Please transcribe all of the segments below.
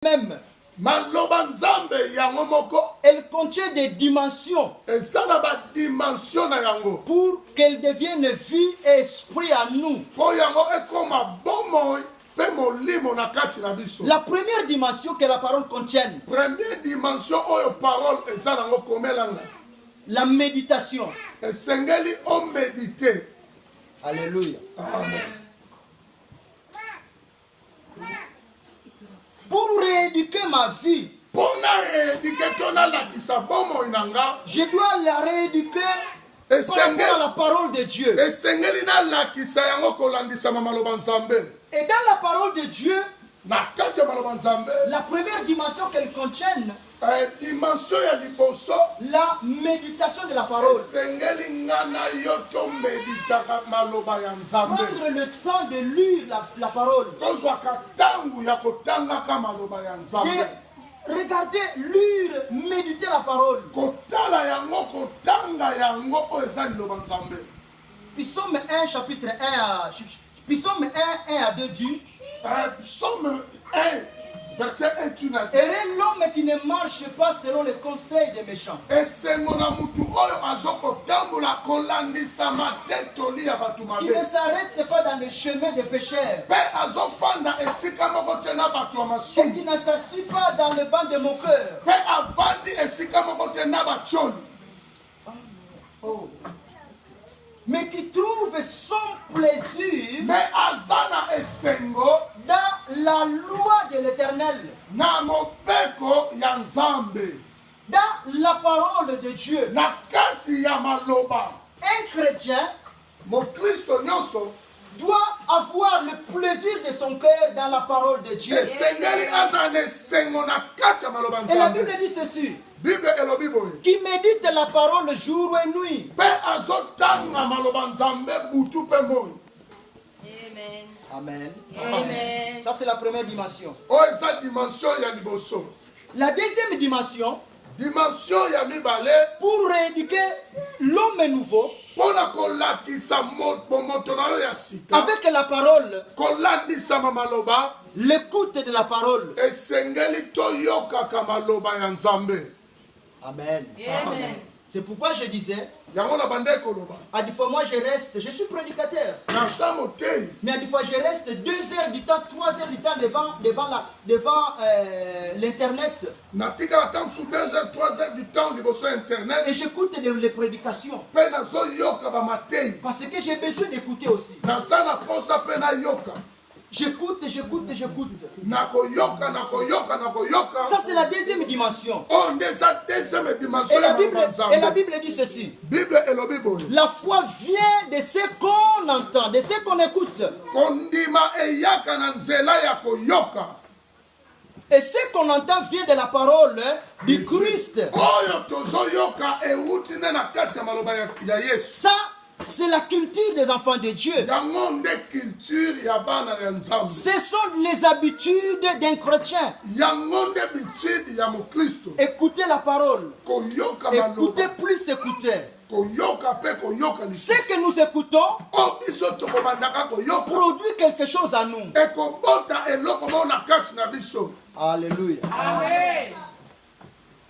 même. Elle contient des dimensions pour qu'elle devienne vie et esprit à nous. La première dimension que la parole contient, la méditation. Alléluia. Amen. Pour rééduquer ma vie, je dois la rééduquer par rapport à la parole de Dieu. Et dans la parole de Dieu, la première dimension qu'elle contient, la méditation de la parole. Prendre le temps de lire la parole. Regardez, lire, méditer la parole. Psaume 1, chapitre 1 à, Psaume 1 à 2 dit, Psaume 1, verset 1, tu n'as dit. Heureux l'homme qui ne marche pas selon les conseils des méchants. Qui ne s'arrête pas dans le chemin des pécheurs. Et qui ne s'assit pas dans le banc de moqueurs. Oh. Mais qui trouve son plaisir dans la loi de l'Éternel, dans la parole de Dieu. Un chrétien doit avoir le plaisir de son cœur dans la parole de Dieu. Et la Bible dit ceci: qui médite la parole jour et nuit. Amen. Amen. Ça, c'est la première dimension. La deuxième dimension, pour rééduquer l'homme nouveau, avec la parole, l'écoute de la parole. Amen. Amen. C'est pourquoi je disais, à des fois moi je suis prédicateur. Mais à des fois je reste 2 heures du temps, 3 heures du temps devant l'internet. Et j'écoute les prédications. Parce que j'ai besoin d'écouter aussi. J'écoute. Ça, c'est la deuxième dimension. Et la Bible dit ceci: la foi vient de ce qu'on entend, de ce qu'on écoute. Et ce qu'on entend vient de la parole du Christ. Ça, c'est la culture des enfants de Dieu. Ce sont les habitudes d'un chrétien. Écoutez la parole. Écoutez plus écouter. Ce que nous écoutons produit quelque chose à nous. Alléluia. Amen.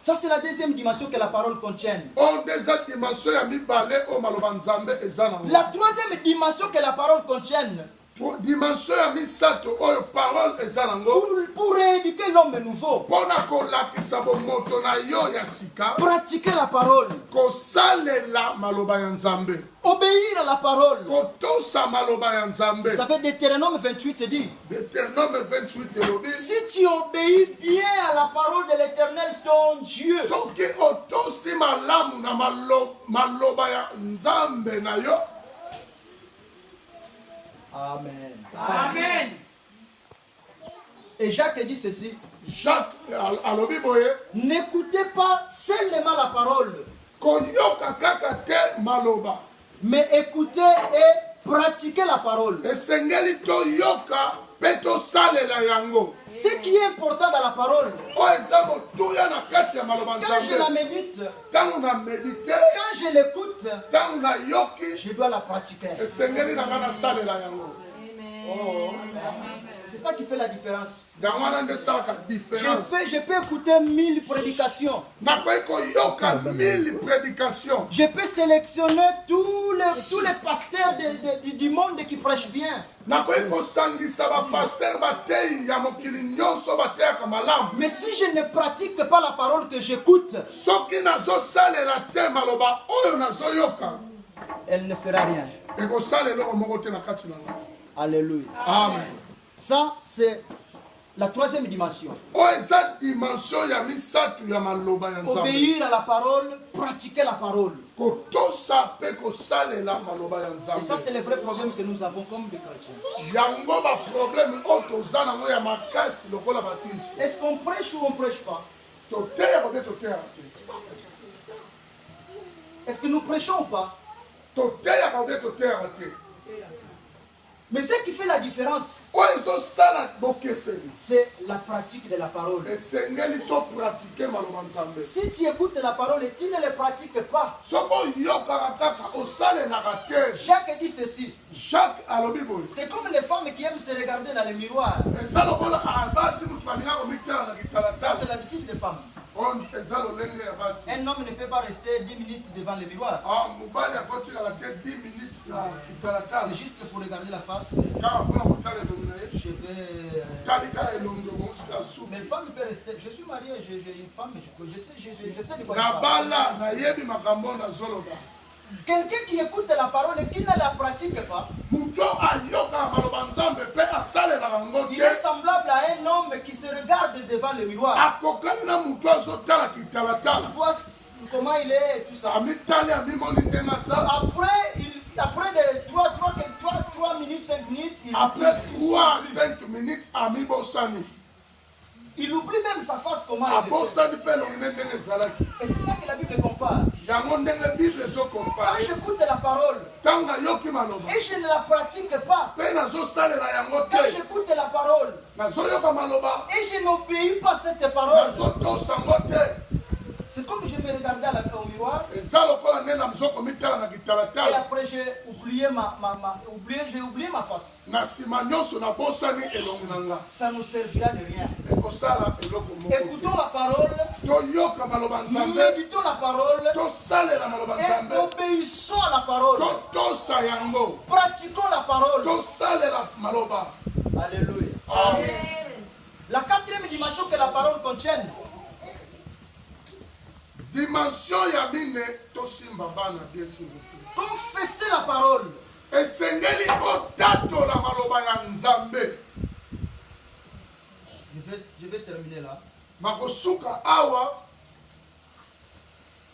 Ça, c'est la deuxième dimension que la parole contient. La troisième dimension que la parole contient, pour rééduquer l'homme nouveau, pratiquer la parole, obéir à la parole. Vous savez, Deutéronome 28 dit, si tu obéis bien à la parole de l'Éternel ton Dieu, Amen. Amen. Et Jacques dit ceci: n'écoutez pas seulement la parole, mais écoutez et pratiquez la parole. Ce qui est important dans la parole, quand je la médite, quand je l'écoute, je dois la pratiquer. Oh. C'est ça qui fait la différence. Je Je peux écouter 1000 prédications. Je peux sélectionner tous les pasteurs du monde qui prêchent bien. Mais si je ne pratique pas la parole que j'écoute, elle ne fera rien. Alléluia. Amen. Ça, c'est la troisième dimension. Obéir à la parole, pratiquer la parole. Et ça, c'est le vrai problème que nous avons comme des chrétiens. Est-ce qu'on prêche ou on ne prêche pas? Est-ce que nous prêchons ou pas? Mais ce qui fait la différence, c'est la pratique de la parole. Si tu écoutes la parole et tu ne la pratiques pas, Jacques dit ceci. C'est comme les femmes qui aiment se regarder dans le miroir. Ça, c'est l'habitude des femmes. Un homme ne peut pas rester 10 minutes devant le miroir. C'est juste pour regarder la face. Je vais... Mais femme peut rester. Je suis marié, j'ai une femme, je sais de quoi je parle. Quelqu'un qui écoute la parole et qui ne la pratique pas, il est semblable à un homme qui se regarde devant le miroir. Il voit comment il est et tout ça. Après 3 minutes, 5 minutes, il oublie même sa face comment il est. Et c'est ça que la Bible compare. Quand j'écoute la parole et je ne la pratique pas, quand j'écoute la parole et je n'obéis pas à cette parole, c'est comme je me regardais au miroir et après j'ai oublié j'ai oublié ma face. Ça nous servira de rien. Écoutons la parole, méditons la parole et obéissons à la parole. Pratiquons la parole. Alléluia. Amen. La quatrième dimension que la parole contient, dimension ya mine tosimba bana bien s'il vous plaît. Confessez la parole. Esengeli otato la maloba ya Nzambe. Je vais terminer là. Makosuka awa.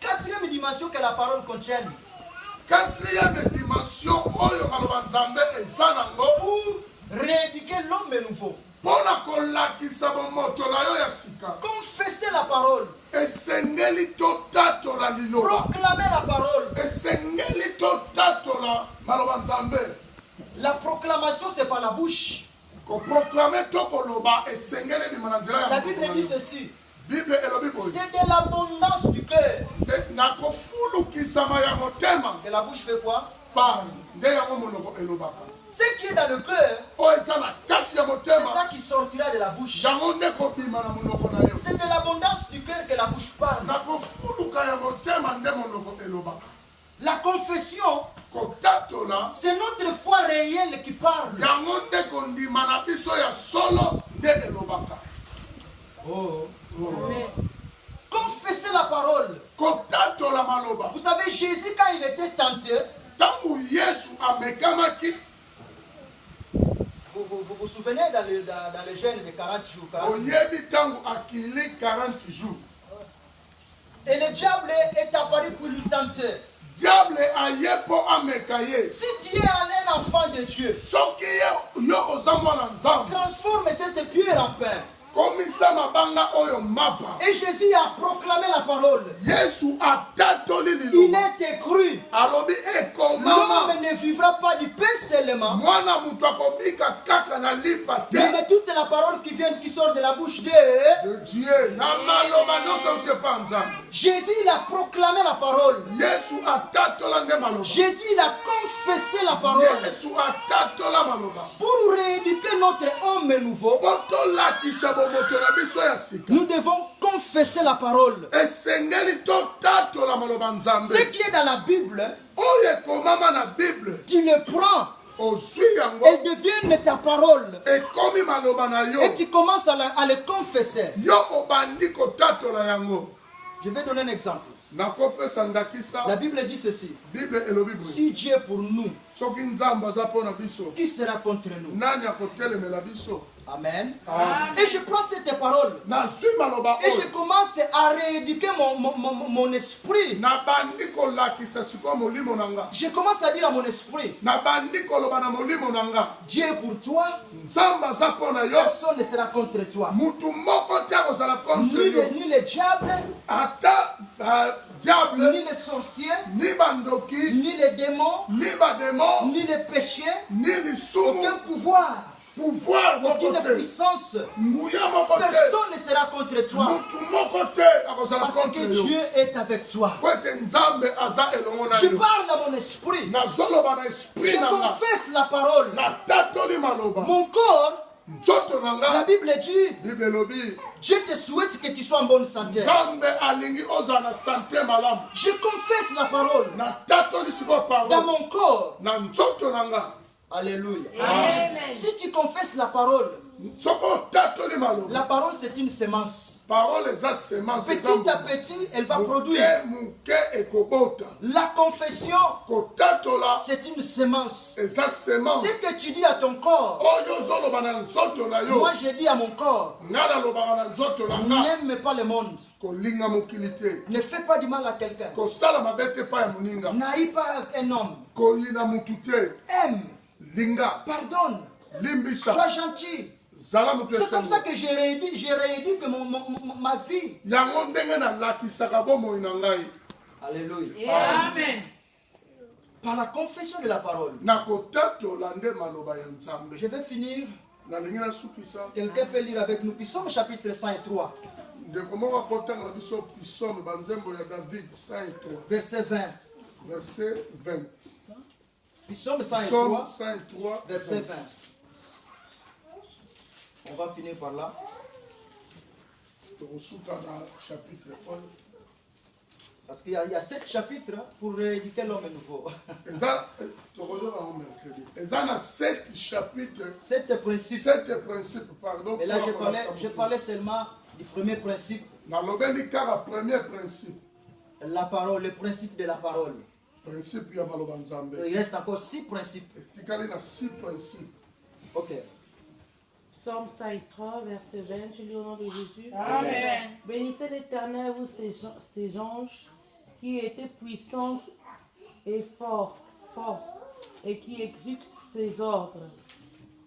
Quatrième dimension que la parole contient. Quatrième dimension oyo maloba Nzambe ezanango pour rééduquer l'homme nouveau. Confessez la parole. Proclamez la parole. La proclamation, c'est par la bouche. La Bible dit ceci. C'est de l'abondance du cœur que la bouche fait quoi? Parle. Ce qui est dans le cœur, c'est ça qui sortira de la bouche. C'est de l'abondance du cœur que la bouche parle. La confession, c'est notre foi réelle qui parle. Oh. Confessez la parole. Vous savez, Jésus, quand il était tenté, vous vous souvenez dans les jeûnes de 40 jours, 40 jours. Et le diable est apparu pour lui tenter. Si tu es un enfant de Dieu, transforme cette pierre en pain. Et Jésus a proclamé la parole. Il est écrit, l'homme ne vivra pas du pain seulement, mais de toute la parole qui sort de la bouche de Dieu. Jésus il a proclamé la parole. Jésus il a confessé la parole pour rééduquer notre homme nouveau. Nous devons confesser la parole. Ce qui est dans la Bible, tu le prends. Elle devient ta parole. Et tu commences à le confesser. Je vais donner un exemple. La Bible dit ceci. Si Dieu est pour nous, qui sera contre nous? Amen. Et je prends cette parole et je commence à rééduquer mon esprit. Je commence à dire à mon esprit, Dieu est pour toi, personne ne sera contre toi. Ni le diable, ni les sorciers, ni les démons, ni les péchés, aucun pouvoir. Aucune puissance, personne ne sera contre toi parce que Dieu est avec toi. Je parle à mon esprit, je confesse la parole. Mon corps, la Bible dit, Dieu te souhaite que tu sois en bonne santé. Je confesse la parole dans mon corps. Alléluia. Amen. Si tu confesses la parole c'est une semence. Petit à petit, elle va produire. La confession, c'est une semence. Ce que tu dis à ton corps, moi je dis à mon corps, n'aime pas le monde. Ne fais pas du mal à quelqu'un. N'haïs pas un homme. Aime. Pardonne. Sois gentil. C'est comme ça que j'ai rééduqué ma vie. Alléluia. Amen. Par la confession de la parole. Je vais finir. Quelqu'un peut lire avec nous Psaume chapitre 103. Verset 20. Verset 20. Psaume 103, verset 20. On va finir par là. Parce qu'il y a 7 chapitres pour rééduquer l'homme nouveau. Il y a 7 chapitres. 7 principes. 7 principes, pardon. Et là, je parlais seulement du premier principe. La parole, le principe de la parole. Il reste encore 6 principes. Ok. Psaume 103, verset 20, je lis au nom de Jésus. Amen. Bénissez l'Éternel, vous ses anges, qui étaient puissants et force, et qui exécutent ses ordres,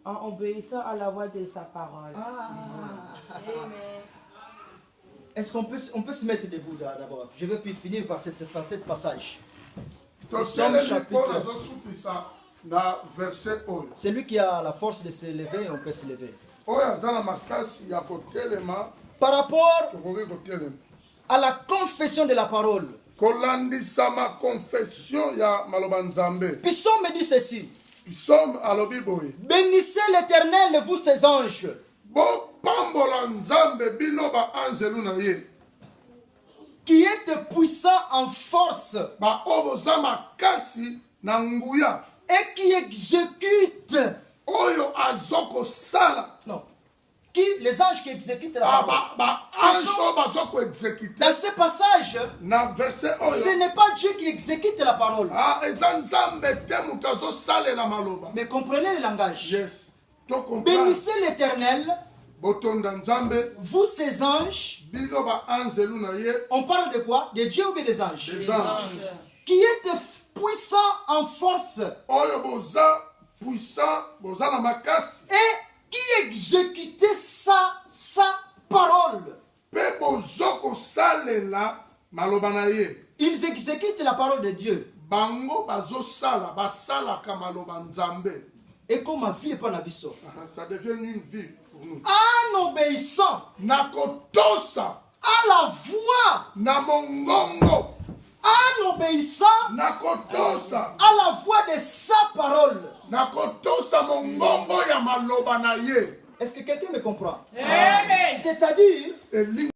en obéissant à la voix de sa parole. Amen. Est-ce qu'on peut se mettre debout d'abord? Je vais puis finir par cette passage. Psaume chapitre. Celui qui a la force de se lever, on peut se lever. Par rapport à la confession de la parole, Psaume dit ceci. Bénissez l'Éternel, vous ses anges, qui êtes puissants en force et qui exécutent. Non. Les anges qui exécutent la parole. Dans ce passage, ce n'est pas Dieu qui exécute la parole. Mais comprenez le langage. Yes. Bénissez l'Éternel, vous ses anges. On parle de quoi? De Dieu ou bien des anges? Des anges. Qui êtes puissants en force. Et qui exécutait sa parole. Ils exécutent la parole de Dieu. Et comme ma vie est pas nabiso. Ça devient une vie pour nous. En obéissant à la voix, en obéissant à la voix de sa parole. Est-ce que quelqu'un me comprend? Amen. C'est-à-dire